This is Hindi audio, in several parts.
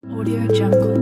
Audio Jungle।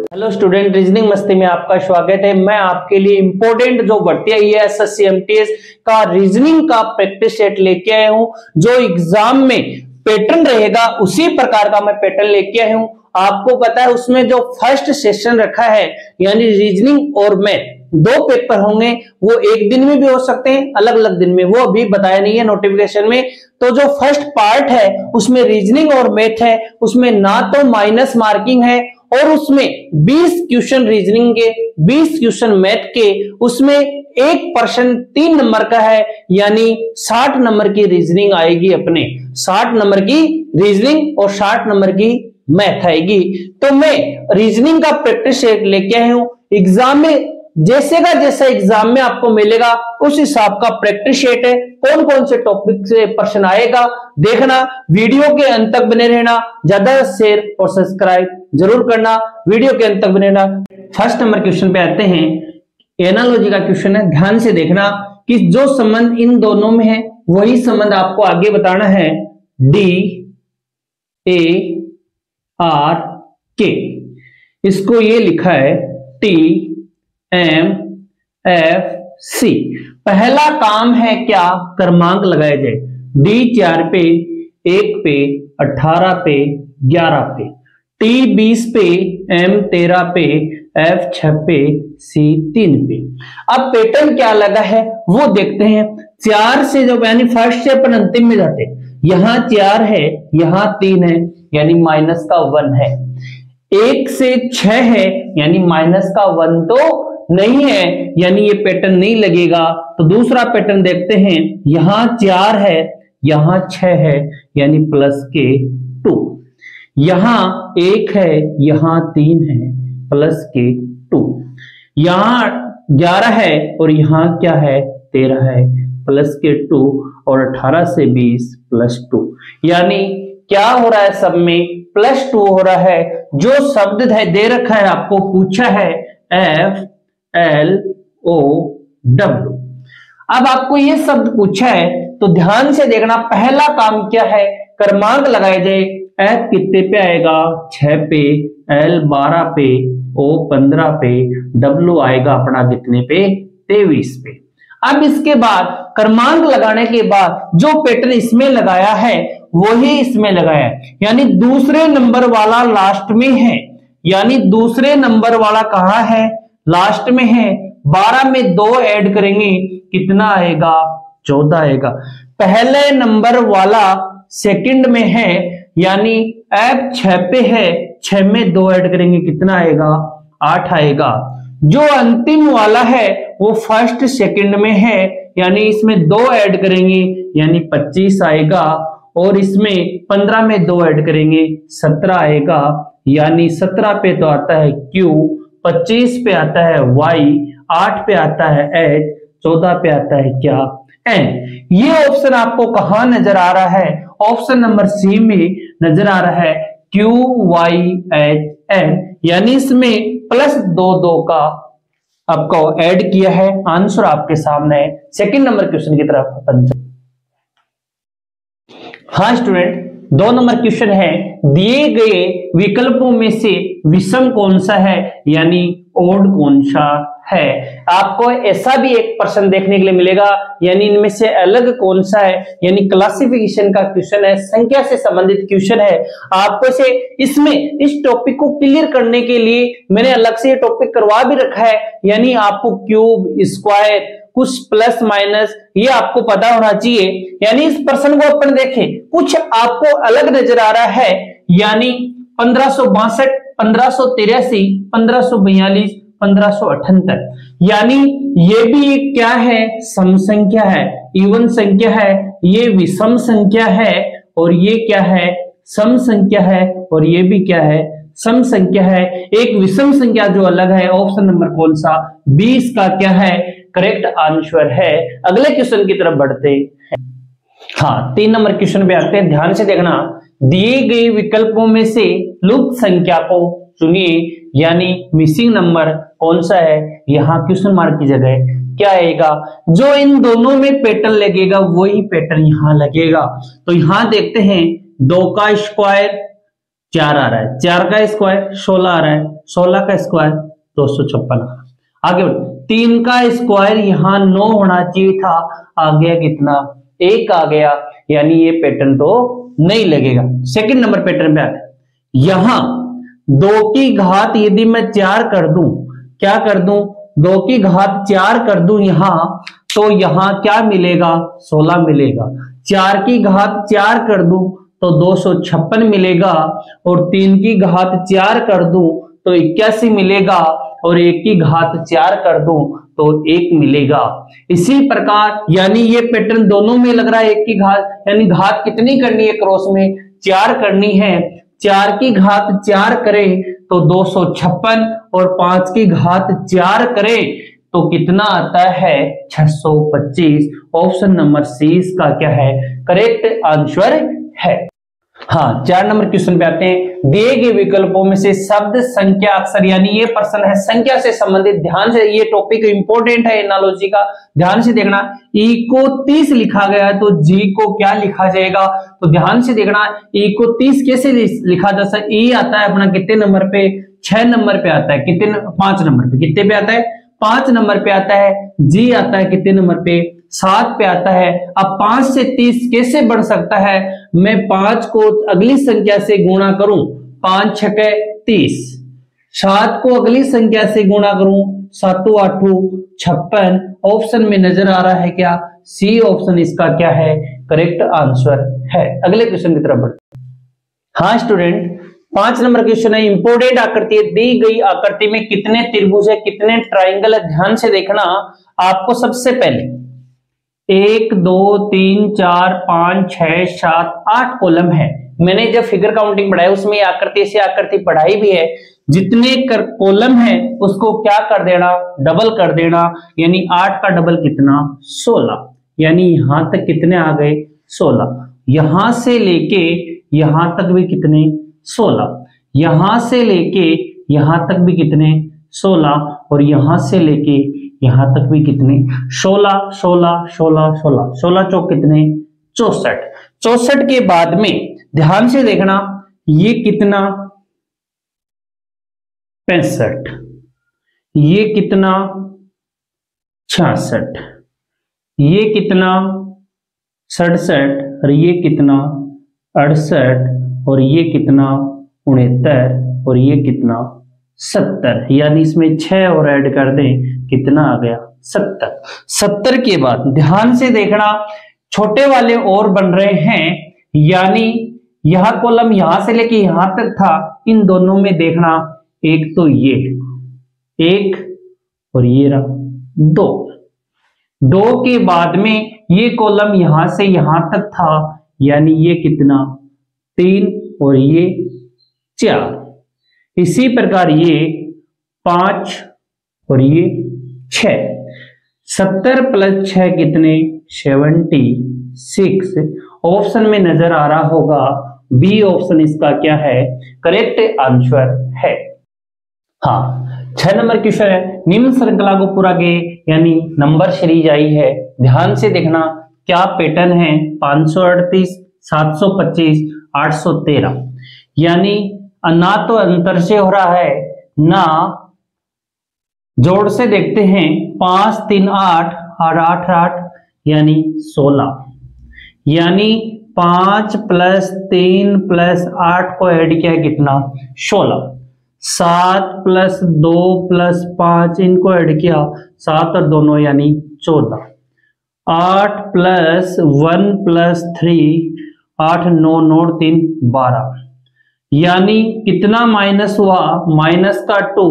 Hello student, reasoning मस्ती में आपका स्वागत है। मैं आपके लिए इंपॉर्टेंट जो भर्ती आई है एसएससी एमटीएस का रीजनिंग का प्रैक्टिस सेट लेके आया हूं। जो एग्जाम में पैटर्न रहेगा उसी प्रकार का मैं पैटर्न लेके आया हूं। आपको पता है उसमें जो फर्स्ट सेशन रखा है यानी रीजनिंग और मैथ, दो पेपर होंगे। वो एक दिन में भी हो सकते हैं, अलग अलग दिन में, वो अभी बताया नहीं है नोटिफिकेशन में। तो जो फर्स्ट पार्ट है उसमें रीजनिंग और मैथ है, उसमें ना तो माइनस मार्किंग है और उसमें 20 क्वेश्चन रीजनिंग के, 20 क्वेश्चन मैथ के, उसमें एक प्रश्न 3 नंबर का है यानी 60 नंबर की रीजनिंग आएगी। अपने 60 नंबर की रीजनिंग और 60 नंबर की मैथ आएगी। तो मैं रीजनिंग का प्रैक्टिस सेट लेके आया हूं। एग्जाम में जैसे का जैसा एग्जाम में आपको मिलेगा उस हिसाब का प्रैक्टिस सेट है। कौन कौन से टॉपिक से प्रश्न आएगा देखना, वीडियो के अंत तक बने रहना, ज्यादा शेयर और सब्सक्राइब जरूर करना, वीडियो के अंत तक बने रहना। फर्स्ट नंबर क्वेश्चन पे आते हैं। एनालॉजी का क्वेश्चन है, ध्यान से देखना कि जो संबंध इन दोनों में है वही संबंध आपको आगे बताना है। डी ए आर के, इसको ये लिखा है टी एम एफ सी। पहला काम है क्या, क्रमांक लगाया जाए। डी 4 पे, 1 पे, 18 पे, 11 पे, टी 20 पे, एम 13 पे, एफ 6 पे, सी 3 पे। अब पैटर्न क्या लगा है वो देखते हैं। 4 से जो यानी फर्स्ट से अपन अंतिम में जाते हैं, यहां 4 है, यहां 3 है यानी माइनस का 1 है। 1 से 6 है यानी माइनस का 1 तो नहीं है, यानी ये पैटर्न नहीं लगेगा। तो दूसरा पैटर्न देखते हैं। यहां 4 है, यहां 6 है यानी प्लस के 2। यहां 1 है, यहां 3 है, प्लस के 2। यहां 11 है और यहां क्या है, 13 है, प्लस के 2। और 18 से 20 प्लस 2, यानी क्या हो रहा है, सब में प्लस 2 हो रहा है। जो शब्द दे रखा है, आपको पूछा है एफ एल ओ डब्ल्यू। अब आपको ये शब्द पूछा है तो ध्यान से देखना। पहला काम क्या है, क्रमांक लगाए जाए। एफ कितने पे आएगा, 6 पे, एल 12 पे, ओ 15 पे, डब्ल्यू आएगा अपना कितने पे, 23 पे। अब इसके बाद क्रमांक लगाने के बाद जो पैटर्न इसमें लगाया है वही इसमें लगाया है, यानी दूसरे नंबर वाला लास्ट में है। यानी दूसरे नंबर वाला कहां है, लास्ट में है। 12 में 2 ऐड करेंगे कितना आएगा, 14 आएगा। पहले नंबर वाला सेकंड में है यानी एफ 6 पे है, 6 में 2 ऐड करेंगे कितना आएगा, 8 आएगा। जो अंतिम वाला है वो फर्स्ट सेकंड में है यानी इसमें 2 ऐड करेंगे यानी 25 आएगा। और इसमें 15 में 2 ऐड करेंगे 17 आएगा। यानी 17 पे तो आता है क्यू, 25 पे आता है वाई, 8 पे आता है एच, 14 पे आता है क्या, एन। ये ऑप्शन आपको कहां नजर आ रहा है, ऑप्शन नंबर सी में नजर आ रहा है, क्यू वाई एच एन। यानी इसमें प्लस 2 का आपको ऐड किया है। आंसर आपके सामने है। सेकंड नंबर क्वेश्चन की तरफ अपन। हाँ स्टूडेंट, 2 नंबर क्वेश्चन है, दिए गए विकल्पों में से विषम कौन सा है यानी ओड कौन सा है। आपको ऐसा भी एक प्रश्न देखने के लिए मिलेगा, यानी इनमें से अलग कौन सा है, यानी क्लासिफिकेशन का क्वेश्चन है, संख्या से संबंधित क्वेश्चन है। आपको से इसमें इस टॉपिक को क्लियर करने के लिए मैंने अलग से टॉपिक करवा भी रखा है, यानी आपको क्यूब, स्क्वायर, कुछ प्लस माइनस ये आपको पता होना चाहिए। यानी इस प्रश्न को अपन देखें, कुछ आपको अलग नजर आ रहा है, यानी 1562, 1583, 1542, 1578। यानी ये भी क्या है, सम संख्या है, इवन संख्या है। ये विषम संख्या है और ये क्या है, सम संख्या है। और ये भी क्या है, सम संख्या है। एक विषम संख्या जो अलग है, ऑप्शन नंबर कौन सा, 20 का क्या है, करेक्ट आंसर है। अगले क्वेश्चन की तरफ बढ़ते हैं। हाँ, 3 नंबर क्वेश्चन पे आते हैं। ध्यान से देखना, दिए गए विकल्पों में से लुप्त संख्या को चुनिए, यानी मिसिंग नंबर कौन सा है। यहां क्वेश्चन मार्क की जगह क्या आएगा, जो इन दोनों में पैटर्न लगेगा वही पैटर्न यहां लगेगा। तो यहां देखते हैं 2 का स्क्वायर 4 आ रहा है, 4 का स्क्वायर 16 आ रहा है, 16 का स्क्वायर 256। आगे 3 का स्क्वायर यहाँ 9 होना चाहिए था, आ गया कितना 1 आ गया, यानी ये पैटर्न तो नहीं लगेगा। सेकंड नंबर पैटर्न पे आते हैं, यहां 2 की घात यदि मैं 4 कर दूं, क्या कर दूं 2 की घात 4 कर दूं यहां, तो यहां क्या मिलेगा 16 मिलेगा। 4 की घात 4 कर दूं तो 256 मिलेगा, और 3 की घात 4 कर दूं तो 81 मिलेगा, और 1 की घात 4 कर दूं तो 1 मिलेगा। इसी प्रकार यानी ये पैटर्न दोनों में लग रहा है 1 की घात, यानी घात कितनी करनी है क्रॉस में 4 करनी है। 4 की घात 4 करें तो 256, और 5 की घात 4 करें तो कितना आता है 625। ऑप्शन नंबर सी इसका क्या है करेक्ट आंसर है। हाँ, 4 नंबर क्वेश्चन पे आते हैं, दिए गए विकल्पों में से शब्द संख्या अक्षर, यानी ये प्रश्न है संख्या से संबंधित, ध्यान से ये टॉपिक इंपॉर्टेंट है एनालॉजी का, ध्यान से देखना। ई को 30 लिखा गया है तो जी को क्या लिखा जाएगा, तो ध्यान से देखना ई को 30 कैसे लिखा जा सकता है। ई आता है अपना कितने नंबर पे 6 नंबर पे आता है, कितने 5 नंबर पे, कितने पे आता है 5 नंबर पे आता है। जी आता है कितने नंबर पे 7 पे आता है। अब 5 से 30 कैसे बढ़ सकता है, मैं 5 को अगली संख्या से गुणा करूं, 5 छके 30, 7 को अगली संख्या से गुणा करूं, 7 8 56। ऑप्शन में नजर आ रहा है क्या सी, ऑप्शन इसका क्या है करेक्ट आंसर है। अगले क्वेश्चन की तरफ बढ़ते हैं। हाँ स्टूडेंट, 5 नंबर क्वेश्चन है, इंपोर्टेंट आकृति है, दी गई आकृति में कितने त्रिभुज है, कितने ट्राइंगल है, ध्यान से देखना। आपको सबसे पहले 1 2 3 4 5 6 7 8 कॉलम है। मैंने जब फिगर काउंटिंग पढ़ाई उसमें आकृति से आकृति पढ़ाई भी है। जितने कॉलम है उसको क्या कर देना डबल कर देना, यानी 8 का डबल कितना 16, यानी यहां तक कितने आ गए 16। यहां से लेके यहां तक भी कितने 16, यहां से लेके यहां तक भी कितने 16, और यहां से लेके यहां तक भी कितने 16 16 16 16 16 चौक कितने 64। 64 के बाद में ध्यान से देखना ये कितना 65, ये कितना 66, ये कितना 67, और ये कितना 68, और ये कितना 69, और ये कितना 70, यानी इसमें 6 और ऐड कर दें कितना आ गया 70। 70 के बाद ध्यान से देखना छोटे वाले और बन रहे हैं, यानी यह कॉलम यहां से लेके यहां तक था, इन दोनों में देखना एक तो ये एक और ये रहा 2, 2 के बाद में ये कॉलम यहां से यहां तक था, यानी ये कितना 3 और ये 4। इसी प्रकार ये 5 और ये 6। 70 + 6 कितने 76। ऑप्शन में नजर आ रहा होगा बी, ऑप्शन इसका क्या है करेक्ट आंसर है। हाँ, 6 नंबर क्वेश्चन है, निम्न श्रृंखला को पूरा के यानी नंबर सीरीज आई है, ध्यान से देखना क्या पैटर्न है 538 725 813, यानी ना तो अंतर से हो रहा है ना जोड़ से। देखते हैं 5 3 8 और 8 8 यानी 16, यानी 5 + 3 + 8 को ऐड किया है कितना 16। 7 + 2 + 5 इनको ऐड किया 7 और दोनों यानी 14। 8 + 1 + 3 8 9 9 3 12, यानी कितना माइनस हुआ -2,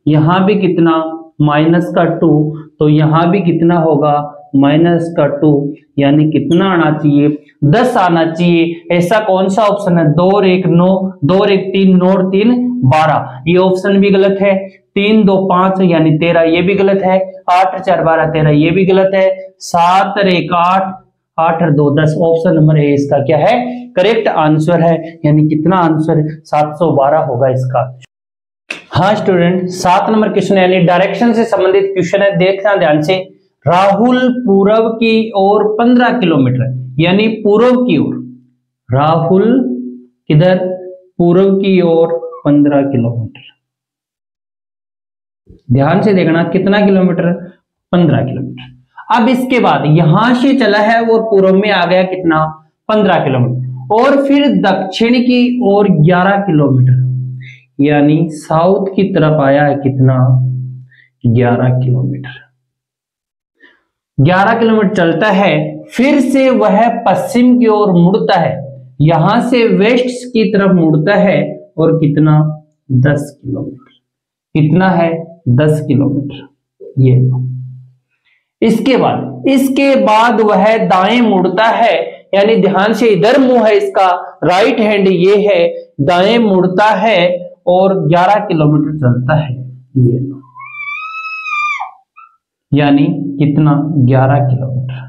यहां भी कितना -2, तो यहां भी कितना होगा -2, यानी कितना आना चाहिए 10 आना चाहिए। ऐसा कौन सा ऑप्शन है 2 और 1 9, 2 और 1 3 9 और 3 12, ये ऑप्शन भी गलत है। 3 2 5 यानी 13, ये भी गलत है। 8 4 12 13, ये भी गलत है। 7 और 1 8, 8 और 2 10, ऑप्शन नंबर ए इसका क्या है करेक्ट आंसर है, यानी कितना आंसर 712 होगा इसका। हाँ स्टूडेंट, 7 नंबर क्वेश्चन यानी डायरेक्शन से संबंधित क्वेश्चन है, देखना ध्यान से। राहुल पूर्व की ओर 15 किलोमीटर, यानी पूर्व की ओर, राहुल किधर, पूर्व की ओर 15 किलोमीटर। ध्यान से देखना कितना किलोमीटर, 15 किलोमीटर। अब इसके बाद यहां से चला है और पूर्व में आ गया कितना, 15 किलोमीटर, और फिर दक्षिण की ओर 11 किलोमीटर, यानी साउथ की तरफ आया है कितना, 11 किलोमीटर। 11 किलोमीटर चलता है, फिर से वह पश्चिम की ओर मुड़ता है, यहां से वेस्ट की तरफ मुड़ता है, और कितना, 10 किलोमीटर। कितना है, 10 किलोमीटर। ये इसके बाद वह दाएं मुड़ता है, यानी ध्यान से इधर मुंह है इसका, राइट हैंड ये है, दाएं मुड़ता है और 11 किलोमीटर चलता है, ये यानी कितना, 11 किलोमीटर।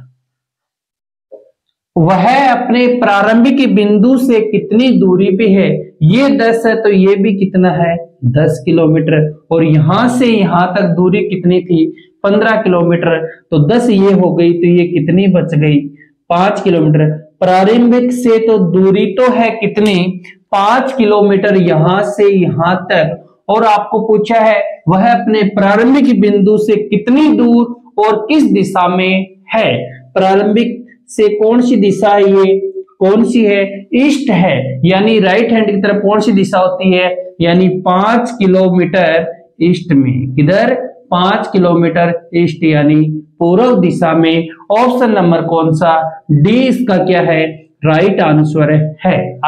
वह अपने प्रारंभिक बिंदु से कितनी दूरी पे है, ये 10 है तो ये भी कितना है, 10 किलोमीटर, और यहां से यहां तक दूरी कितनी थी, 15 किलोमीटर, तो 10 ये हो गई, तो ये कितनी बच गई, 5 किलोमीटर। प्रारंभिक से तो दूरी तो है कितनी, 5 किलोमीटर यहां से यहां तक, और आपको पूछा है वह अपने प्रारंभिक बिंदु से कितनी दूर और किस दिशा में है। प्रारंभिक से कौन सी दिशा है, ये कौन सी है, ईस्ट है, यानी राइट हैंड की तरफ कौन सी दिशा होती है, यानी 5 किलोमीटर ईस्ट में, किधर, 5 किलोमीटर ईस्ट, यानी पूर्व दिशा में। ऑप्शन नंबर कौन सा, डी इसका क्या है, राइट आंसर है।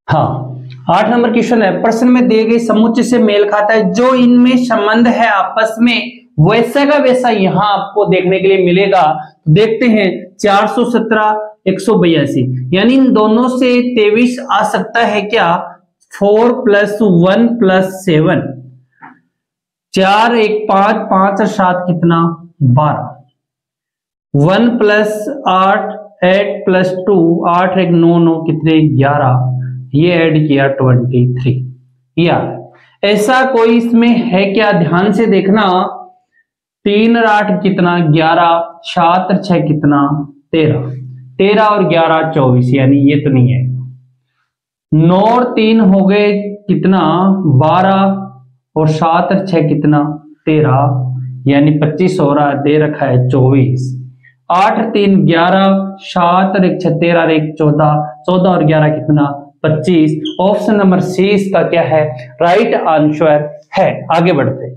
हाँ, 8 नंबर क्वेश्चन है, प्रश्न में दिए गए समुच्चय से मेल खाता है, जो इनमें संबंध है आपस में वैसा का वैसा यहाँ आपको देखने के लिए मिलेगा। देखते हैं, 417 182, यानी इन दोनों से 23 आ सकता है क्या, 4 + 1 + 7, 4 1 5 5 और 7 कितना, 12, 1 + 8 8 + 2 8 1 9 9 कितने, 11, ये ऐड किया 23। या ऐसा कोई इसमें है क्या, ध्यान से देखना, 3 और 8 कितना, 11, 7 और 6 कितना, 13, 13 और 11 24, यानी ये तो नहीं है। 9 और 3 हो गए कितना, 12, और 7 और 6 कितना, 13, यानी 25 हो रहा, दे रखा है 24। 8 और 3 11, 7 और 1 6 13 और 1 14, 14 और 11 कितना, 25। ऑप्शन नंबर सी इसका क्या है, राइट आंसर है। आगे बढ़ते हैं।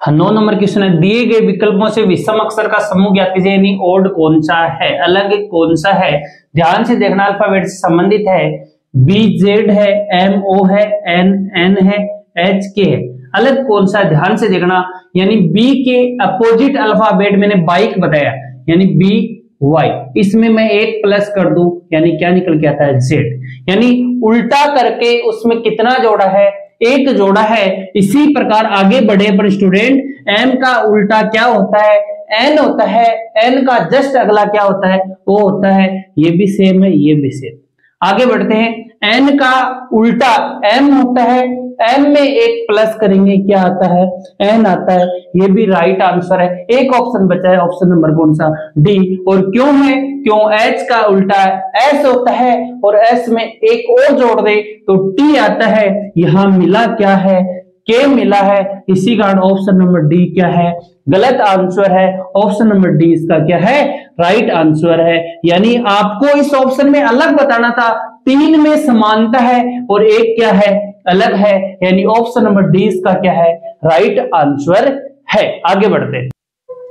9 नंबर क्वेश्चन है, दिए गए विकल्पों से विषम अक्षर का समूह ज्ञात कीजिए, यानी ओड कौन सा है, अलग कौन सा है। ध्यान से देखना, अल्फाबेट से संबंधित है, बी जेड है, एम ओ है, एन एन है, एच के है, अलग कौन सा है, ध्यान से देखना। यानी बी के अपोजिट अल्फाबेट मैंने बाइक बताया, यानी बी वाई, इसमें मैं एक प्लस कर दूं, यानी क्या निकल के आता है, जेड, यानी उल्टा करके उसमें कितना जोड़ा है, एक जोड़ा है। इसी प्रकार आगे बढ़े पर स्टूडेंट, एम का उल्टा क्या होता है, एन होता है, एन का जस्ट अगला क्या होता है, वो होता है, ये भी सेम है, ये भी सेम। आगे बढ़ते हैं, एन का उल्टा एम होता है, एम में एक प्लस करेंगे क्या आता है, एन आता है, ये भी राइट आंसर है। एक ऑप्शन बचा है, ऑप्शन नंबर कौन सा, डी। और क्यों है, क्यों, एच का उल्टा एस होता है और एस में एक और जोड़ दे तो टी आता है, यहां मिला क्या है, के मिला है, इसी कारण ऑप्शन नंबर डी क्या है, गलत आंसर है। ऑप्शन नंबर डी इसका क्या है, राइट आंसर है। यानी आपको इस ऑप्शन में अलग बताना था, 3 में समानता है और एक क्या है, अलग है, यानी ऑप्शन नंबर डी इसका क्या है, राइट आंसर है। आगे बढ़ते हैं।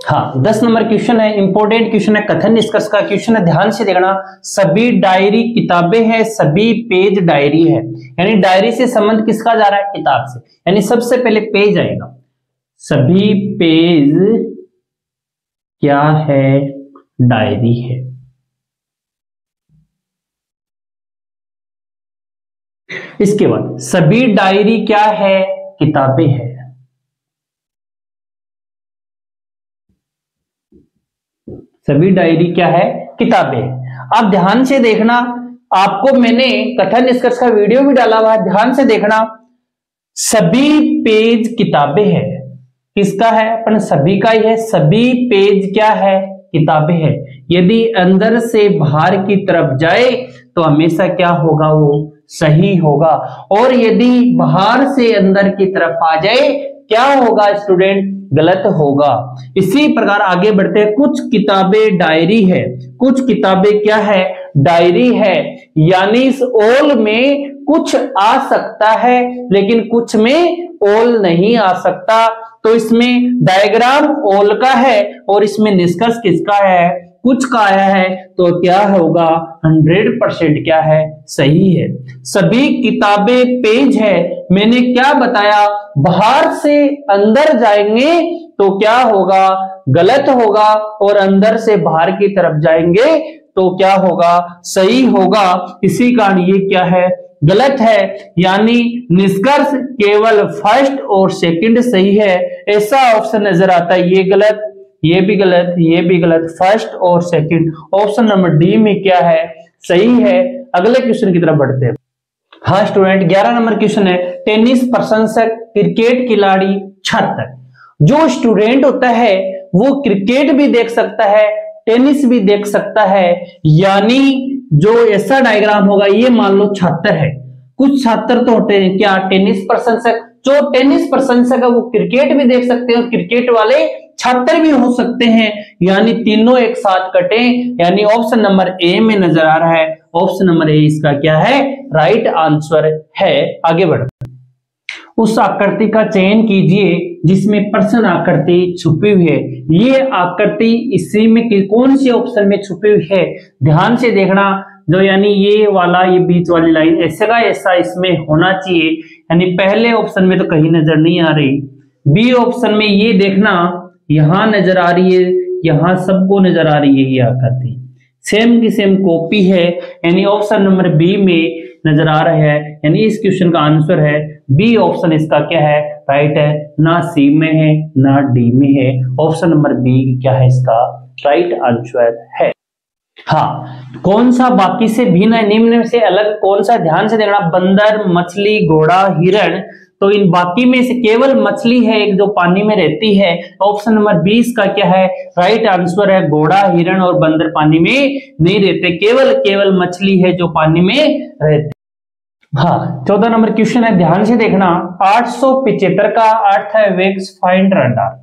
हाँ, 10 नंबर क्वेश्चन है, इंपॉर्टेंट क्वेश्चन है, कथन निष्कर्ष का क्वेश्चन है, ध्यान से देखना। सभी डायरी किताबें हैं, सभी पेज डायरी है, यानी डायरी से संबंध किसका जा रहा है, किताब से, यानी सबसे पहले पेज आएगा। सभी पेज क्या है, डायरी है। इसके बाद सभी डायरी क्या है, किताबें है। सभी डायरी क्या है, किताबें। अब ध्यान से देखना, आपको मैंने कथन निष्कर्ष का वीडियो भी डाला हुआ है, ध्यान से देखना। सभी पेज किताबें हैं, किसका है? अपन सभी का ही है। सभी पेज क्या है? किताबें है। यदि अंदर से बाहर की तरफ जाए तो हमेशा क्या होगा? वो सही होगा। और यदि बाहर से अंदर की तरफ आ जाए क्या होगा स्टूडेंट? गलत होगा। इसी प्रकार आगे बढ़ते हैं। कुछ किताबें डायरी है, कुछ किताबें क्या है? डायरी है। यानी इस ऑल में कुछ आ सकता है लेकिन कुछ में ऑल नहीं आ सकता। तो इसमें डायग्राम ऑल का है और इसमें निष्कर्ष किसका है? कुछ का आया है। तो क्या होगा? 100% क्या है? सही है। सभी किताबें पेज है। मैंने क्या बताया? बाहर से अंदर जाएंगे तो क्या होगा? गलत होगा। और अंदर से बाहर की तरफ जाएंगे तो क्या होगा? सही होगा। इसी कारण ये क्या है? गलत है। यानी निष्कर्ष केवल फर्स्ट और सेकंड सही है, ऐसा ऑप्शन नजर आता है। ये गलत, ये भी गलत, ये भी गलत। फर्स्ट और सेकंड ऑप्शन नंबर डी में क्या है? सही है। अगले क्वेश्चन की तरफ बढ़ते हैं। हाँ स्टूडेंट, 11 नंबर क्वेश्चन है। टेनिस प्रशंसक, क्रिकेट खिलाड़ी, छात्र। जो स्टूडेंट होता है वो क्रिकेट भी देख सकता है, टेनिस भी देख सकता है। यानी जो ऐसा डायग्राम होगा, ये मान लो छात्र है। कुछ छात्र तो होते हैं क्या? टेनिस प्रशंसक। जो टेनिस प्रशंसक है वो क्रिकेट भी देख सकते हैं और क्रिकेट वाले छात्र भी हो सकते हैं। यानी तीनों एक साथ कटे। यानी ऑप्शन नंबर ए में नजर आ रहा है। ऑप्शन नंबर ए इसका क्या है? राइट आंसर है। आगे बढ़ते हैं। उस आकृति का चयन कीजिए जिसमें प्रश्न आकृति छुपी हुई है। ये आकृति इसी में कौन से ऑप्शन में छुपी हुई है? ध्यान से देखना। जो यानी ये वाला, ये बीच वाली लाइन ऐसे का ऐसा इसमें होना चाहिए। यानी पहले ऑप्शन में तो कहीं नजर नहीं आ रही। बी ऑप्शन में ये देखना, यहां नजर आ रही है, यहां सबको नजर आ रही है। ये आकृति सेम की सेम कॉपी है। यानी ऑप्शन नंबर बी में नजर आ रहा है। यानी इस क्वेश्चन का आंसर है बी ऑप्शन। इसका क्या है? राइट है। ना सी में है ना डी में है। ऑप्शन नंबर बी क्या है? इसका राइट आंसर है। हाँ, कौन सा बाकी से भिन्न है? निम्न से अलग कौन सा? ध्यान से देखना। बंदर, मछली, घोड़ा, हिरण। तो इन बाकी में से केवल मछली है एक जो पानी में रहती है। ऑप्शन नंबर 20 का क्या है? राइट आंसर है। घोड़ा, हिरण और बंदर पानी में नहीं रहते, केवल मछली है जो पानी में रहती। हाँ, 14 नंबर क्वेश्चन है, ध्यान से देखना। 875 का अर्थ है वेक्स फाइंड रडार,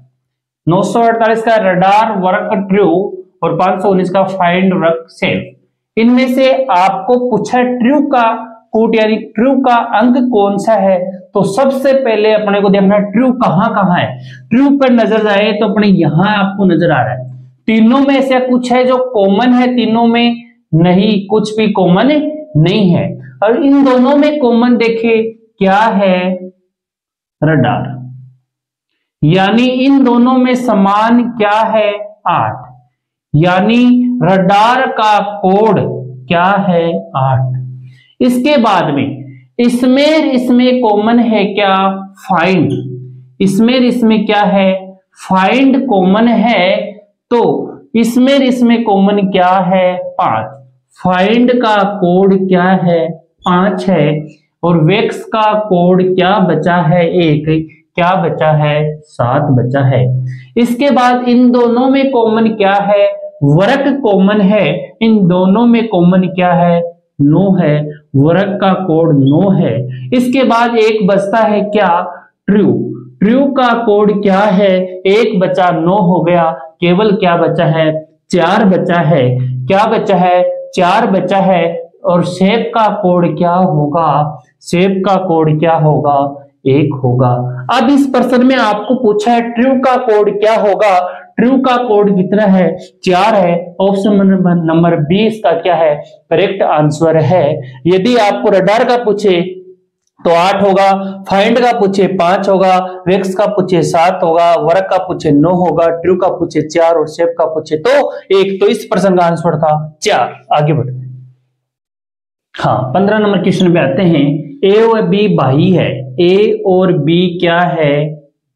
948 का रडार वर्क ट्रू और 519 का फाइंड वर्क सेफ। इनमें से आपको पूछा ट्रू का कूट यानी ट्रू का अंक कौन सा है? तो सबसे पहले अपने को देखना ट्रू कहां है। ट्रू पर नजर जाए तो अपने यहां आपको नजर आ रहा है। तीनों में से कुछ है जो कॉमन है? तीनों में नहीं, कुछ भी कॉमन नहीं है। और इन दोनों में कॉमन देखे क्या है? रडार। यानी इन दोनों में समान क्या है? 8। यानी रडार का कोड क्या है? 8। इसके बाद में इसमें कॉमन है क्या? फाइंड। इसमें क्या है? फाइंड कॉमन है। तो इसमें कॉमन क्या है? 5। फाइंड का कोड क्या है? 5 है। और वेक्स का कोड क्या बचा है? 1। क्या बचा है? 7 बचा है। इसके बाद इन दोनों में कॉमन क्या है? वर्क कॉमन है। इन दोनों में कॉमन क्या है? 9 है। वर्क का कोड 9 है। इसके बाद एक बचता है क्या? ट्रू। ट्रू का कोड क्या है? 1 बचा, 9 हो गया। केवल क्या बचा है? 4 बचा है। क्या बचा है? 4 बचा है। और सेफ का कोड क्या होगा? सेफ का कोड क्या होगा? 1 होगा। अब इस प्रश्न में आपको पूछा है ट्रू का कोड क्या होगा? ट्रू का कोड कितना है? 4 है। ऑप्शन नंबर 20 का क्या है? करेक्ट आंसर है। यदि आपको रडार का पूछे तो 8 होगा, फाइंड का पूछे 5 होगा, वेक्स का पूछे 7 होगा, वर्क का पूछे 9 होगा, ट्रू का पूछे 4 और सेफ का पूछे तो 1। तो इस प्रश्न का आंसर था 4। आगे बढ़ते हैं। हाँ, 15 नंबर क्वेश्चन पे आते हैं। ए और बी बाही है। ए और बी क्या है?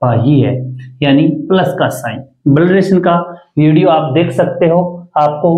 बाही है। यानी प्लस का साइन। ब्लरेशन का वीडियो आप देख सकते हो, आपको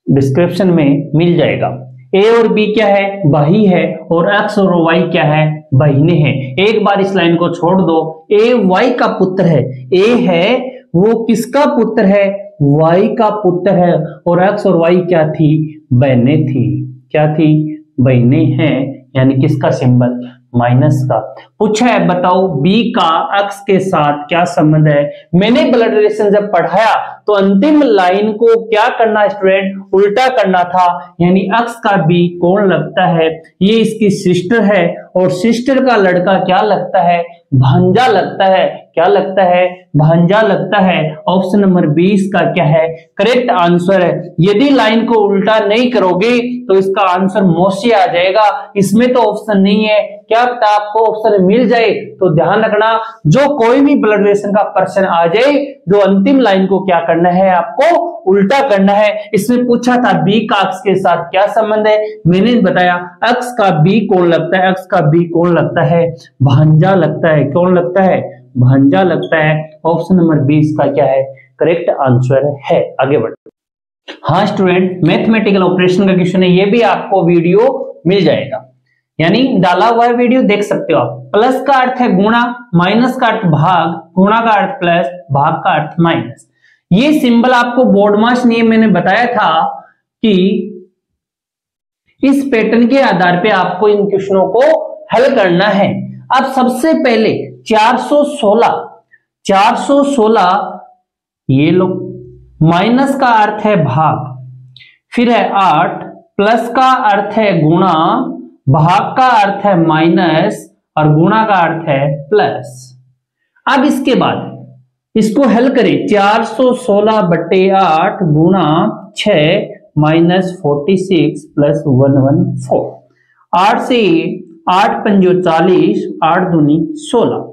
डिस्क्रिप्शन में मिल जाएगा। ए और बी क्या है, भाई है, और एक्स और वाई क्या है, बहिने हैं। एक बार इस लाइन को छोड़ दो, ए वाई का पुत्र है, ए है वो किसका पुत्र है, वाई का पुत्र है, और एक्स और वाई क्या थी, बहने थी। क्या थी, बहने हैं, यानी किसका सिंबल, माइनस का। पूछा है बताओ बी का एक्स के साथ क्या संबंध है। मैंने ब्लड रिलेशन जब पढ़ाया तो अंतिम लाइन को क्या करना स्टूडेंट, उल्टा करना था, यानी एक्स का बी कौन लगता है, ये इसकी सिस्टर है, और सिस्टर का लड़का क्या लगता है, भांजा लगता है। क्या लगता है, भांजा लगता है। ऑप्शन नंबर 20 का क्या है, करेक्ट आंसर है। यदि लाइन को उल्टा नहीं करोगे तो इसका आंसर मौसी आ जाएगा, इसमें तो ऑप्शन नहीं है। क्या पता आपको ऑप्शन मिल जाए, तो ध्यान रखना जो कोई भी ब्लड रिलेशन का प्रश्न आ जाए, जो अंतिम लाइन को क्या करना है, आपको उल्टा करना है। इसमें पूछा था बी का एक्स के साथ क्या संबंध है, मैंने बताया एक्स का बी कौन लगता है, एक्स का बी कौन लगता है, भांजा लगता है। कौन लगता है, भांजा लगता है। ऑप्शन नंबर 20 का क्या है, करेक्ट आंसर है। आगे बढ़ते। हाँ स्टूडेंट, मैथमेटिकल ऑपरेशन का क्वेश्चन है, ये भी आपको वीडियो मिल जाएगा, यानी डाला हुआ वीडियो देख सकते हो आप। प्लस का अर्थ है गुणा, माइनस का अर्थ भाग, गुणा का अर्थ प्लस, भाग का अर्थ माइनस। ये सिंबल आपको बोर्ड मास नियम मैंने बताया था कि इस पैटर्न के आधार पे आपको इन क्वेश्चनों को हल करना है। अब सबसे पहले 416 ये लो, माइनस का अर्थ है भाग, फिर है 8, प्लस का अर्थ है गुणा, भाग का अर्थ है माइनस, और गुणा का अर्थ है प्लस। अब इसके बाद इसको हल करें, 416/8 गुणा 6 माइनस 46 प्लस 114। 8 से 8 पंजो 40, 8 दूनी 16।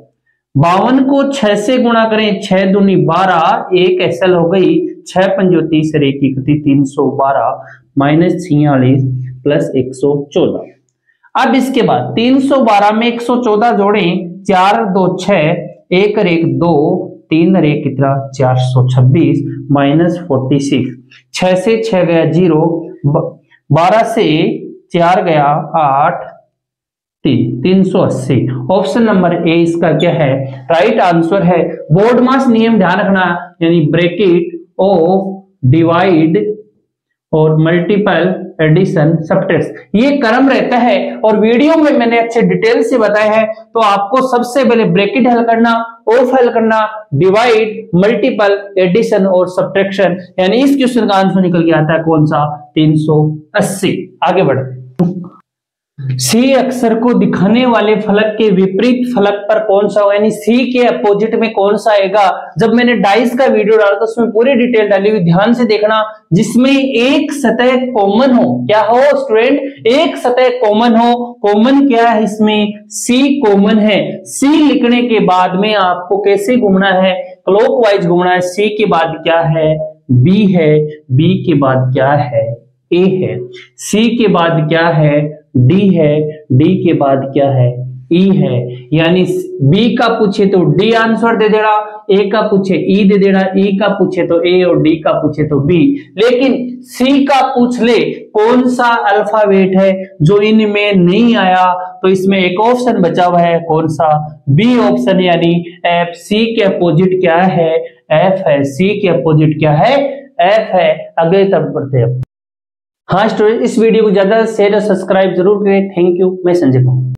52 को 6 से गुणा करें, 6 दूनी 12, एक एसएल हो गई, 6 पंजो 30, 312 माइनस 46 प्लस 114। अब इसके बाद 312 में 114 जोड़ें, 4 2 6, 1 और 1 2, 3 और 1 कितना 426 माइनस 46। 6 से 6 गया 0, 12 से 4 गया 8, 380। ऑप्शन नंबर ए इसका क्या है, राइट आंसर है। बोर्ड मास नियम ध्यान रखना, यानी ब्रैकेट ऑफ डिवाइड और मल्टीपल एडिशन सब्ट्रैक्शन ये क्रम रहता है, और वीडियो में मैंने अच्छे डिटेल से बताया है। तो आपको सबसे पहले ब्रैकेट हल करना, ऑफ हल करना, डिवाइड, मल्टीपल एडिशन और सब्ट्रैक्शन, यानी इस क्वेश्चन का आंसर निकल के आता है कौन सा, 380। आगे बढ़ते। सी अक्षर को दिखाने वाले फलक के विपरीत फलक पर कौन सा हो, यानी सी के अपोजिट में कौन सा आएगा। जब मैंने डाइस का वीडियो डाला तो उसमें पूरी डिटेल डाली हुई, ध्यान से देखना, जिसमें एक सतह कॉमन हो। क्या हो स्टूडेंट, एक सतह कॉमन हो। कॉमन क्या है इसमें, सी कॉमन है। सी लिखने के बाद में आपको कैसे घूमना है, क्लॉकवाइज घूमना है। सी के बाद क्या है, बी है, बी के बाद क्या है, ए है, सी के बाद क्या है, डी है, डी के बाद क्या है, ई है। यानी बी का पूछे तो डी आंसर दे देना, ए का पूछे ई दे देना, ई का पूछे तो ए, और डी का पूछे तो बी। लेकिन सी का पूछ ले कौन सा अल्फाबेट है जो इनमें नहीं आया, तो इसमें एक ऑप्शन बचा हुआ है, कौन सा, बी ऑप्शन, यानी एफ। सी के अपोजिट क्या है, एफ है। सी के अपोजिट क्या है, एफ है। अगले तरफ बढ़ते हैं। हाँ स्टूडेंट, इस वीडियो को ज्यादा शेयर और सब्सक्राइब जरूर करें। Thank you. मैं संजय कुमार।